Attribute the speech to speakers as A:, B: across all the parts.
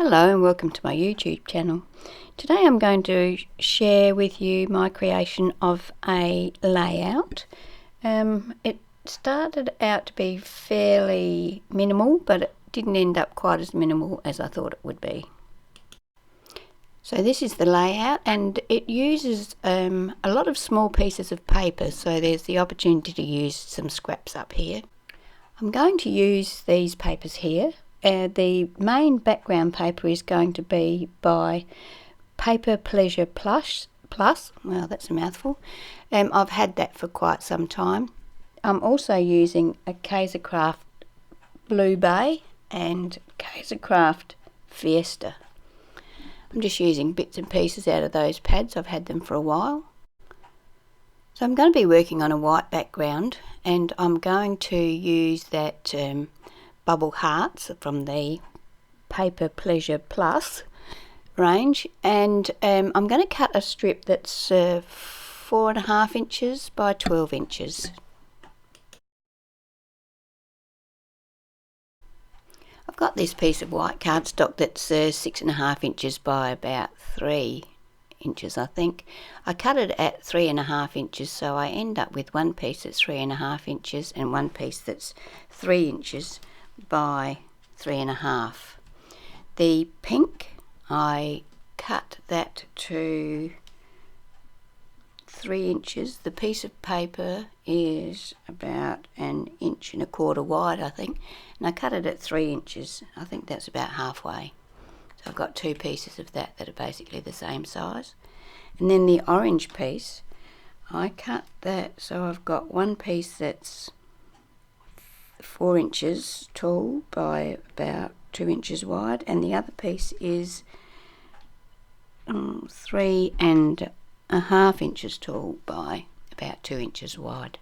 A: Hello and welcome to my YouTube channel. Today I'm going to share with you my creation of a layout. It started out to be fairly minimal, but it didn't end up quite as minimal as I thought it would be. So this is the layout, and it uses a lot of small pieces of paper, so there's the opportunity to use some scraps up here. I'm going to use these papers here. The main background paper is going to be by Papercraft Plus. Well, that's a mouthful. I've had that for quite some time. I'm also using a Papercraft Blue Bay and Papercraft Fiesta. I'm just using bits and pieces out of those pads. I've had them for a while. So I'm going to be working on a white background, and I'm going to use that bubble hearts from the Paper Pleasure Plus range, and I'm going to cut a strip that's 4.5 inches by 12 inches. I've got this piece of white cardstock that's 6.5 inches by about 3 inches, I think. I cut it at 3.5 inches, so I end up with one piece that's 3.5 inches and one piece that's 3 inches by 3.5. The pink, I cut that to 3 inches. The piece of paper is about 1.25 inches wide, I think, and I cut it at 3 inches. I think that's about halfway. So I've got two pieces of that that are basically the same size. And then the orange piece, I cut that so I've got one piece that's 4 inches tall by about 2 inches wide, and the other piece is 3.5 inches tall by about 2 inches wide.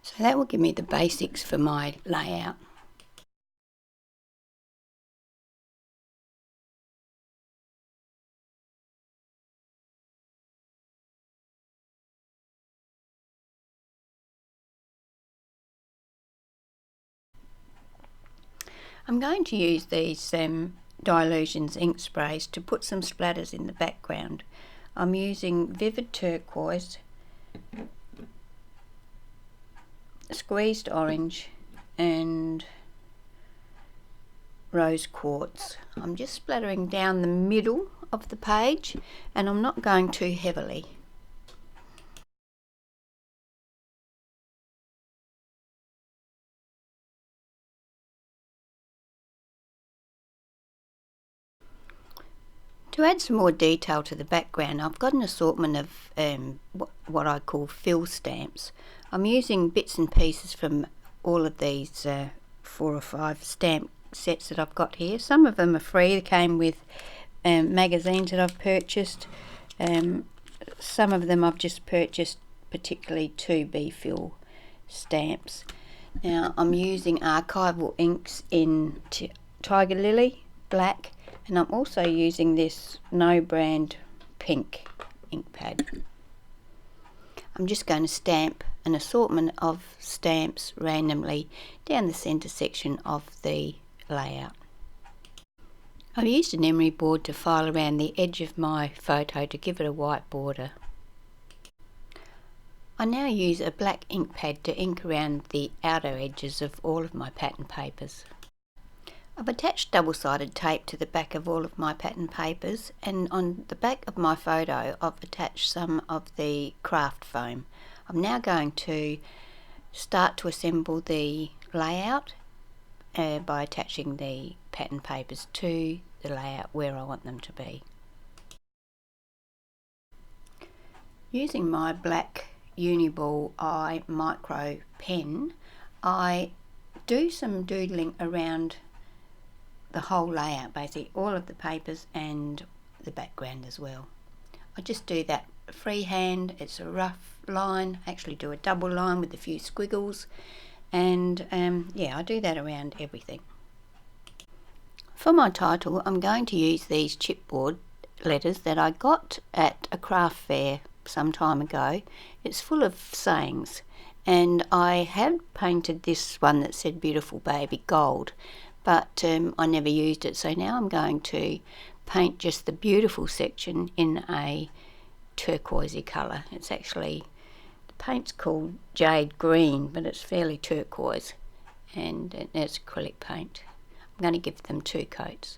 A: So that will give me the basics for my layout. I'm going to use these Dilutions ink sprays to put some splatters in the background. I'm using Vivid Turquoise, Squeezed Orange and Rose Quartz. I'm just splattering down the middle of the page, and I'm not going too heavily. To add some more detail to the background, I've got an assortment of what I call fill stamps. I'm using bits and pieces from all of these 4 or 5 stamp sets that I've got here. Some of them are free. They came with magazines that I've purchased. Some of them I've just purchased particularly to be fill stamps. Now I'm using archival inks in Tiger Lily black, and I'm also using this No Brand pink ink pad. I'm just going to stamp an assortment of stamps randomly down the centre section of the layout. I've used an emery board to file around the edge of my photo to give it a white border. I now use a black ink pad to ink around the outer edges of all of my pattern papers. I've attached double-sided tape to the back of all of my pattern papers, and on the back of my photo I've attached some of the craft foam. I'm now going to start to assemble the layout by attaching the pattern papers to the layout where I want them to be. Using my black Uniball Eye micro pen, I do some doodling around the whole layout, basically all of the papers and the background as well. I just do that freehand, it's a rough line. I actually do a double line with a few squiggles, and yeah, I do that around everything. For my title, I'm going to use these chipboard letters that I got at a craft fair some time ago. It's full of sayings, and I had painted this one that said beautiful baby gold, but I never used it, so now I'm going to paint just the beautiful section in a turquoisey colour. It's actually, the paint's called jade green, but it's fairly turquoise, and it's acrylic paint. I'm going to give them 2 coats.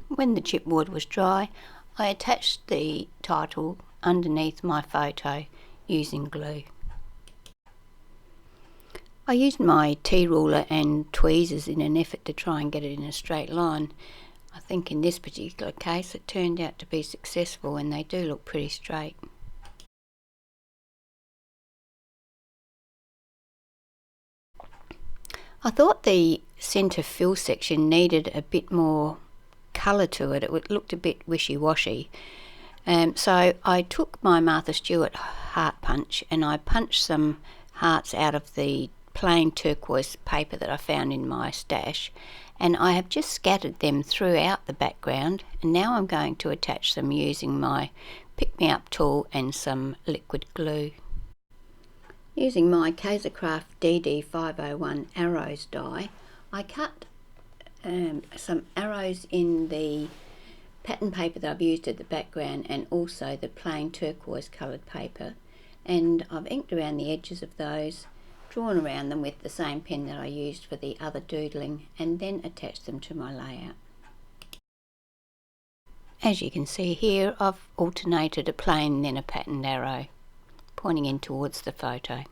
A: When the chipboard was dry, I attached the title underneath my photo using glue. I used my T-ruler and tweezers in an effort to try and get it in a straight line. I think in this particular case it turned out to be successful, and they do look pretty straight. I thought the centre fill section needed a bit more colour to it. It looked a bit wishy-washy. So I took my Martha Stewart heart punch and I punched some hearts out of the plain turquoise paper that I found in my stash, and I have just scattered them throughout the background, and now I'm going to attach them using my pick-me-up tool and some liquid glue. Using my Papercraft DD501 arrows die, I cut some arrows in the pattern paper that I've used at the background and also the plain turquoise coloured paper, and I've inked around the edges of those, drawn around them with the same pen that I used for the other doodling, and then attached them to my layout. As you can see here, I've alternated a plain and then a patterned arrow pointing in towards the photo.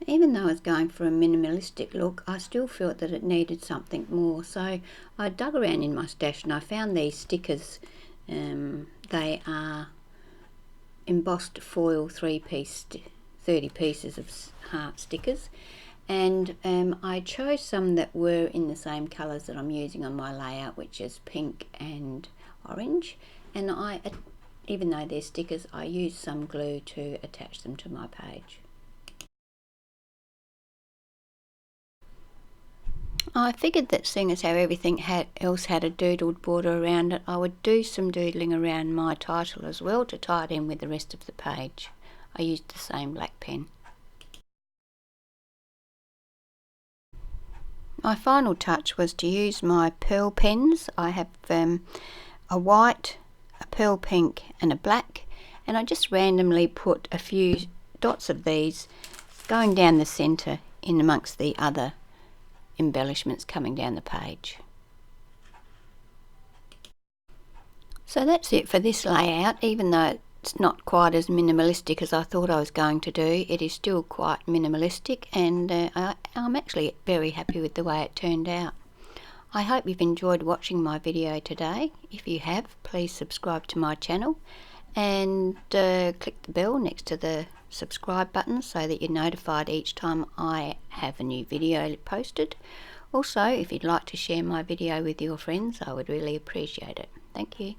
A: Even though I was going for a minimalistic look, I still felt that it needed something more, so I dug around in my stash and I found these stickers. They are embossed foil 3-piece, 30 pieces of heart stickers, and I chose some that were in the same colours that I'm using on my layout, which is pink and orange, and even though they're stickers, I used some glue to attach them to my page. I figured that seeing as how everything else had a doodled border around it, I would do some doodling around my title as well to tie it in with the rest of the page. I used the same black pen. My final touch was to use my pearl pens. I have a white, a pearl pink and a black, and I just randomly put a few dots of these going down the centre in amongst the other embellishments coming down the page. So that's it for this layout. Even though it's not quite as minimalistic as I thought I was going to do, it is still quite minimalistic, and I'm actually very happy with the way it turned out. I hope you've enjoyed watching my video today. If you have, please subscribe to my channel and click the bell next to the subscribe button so that you're notified each time I have a new video posted. Also, if you'd like to share my video with your friends, I would really appreciate it. Thank you.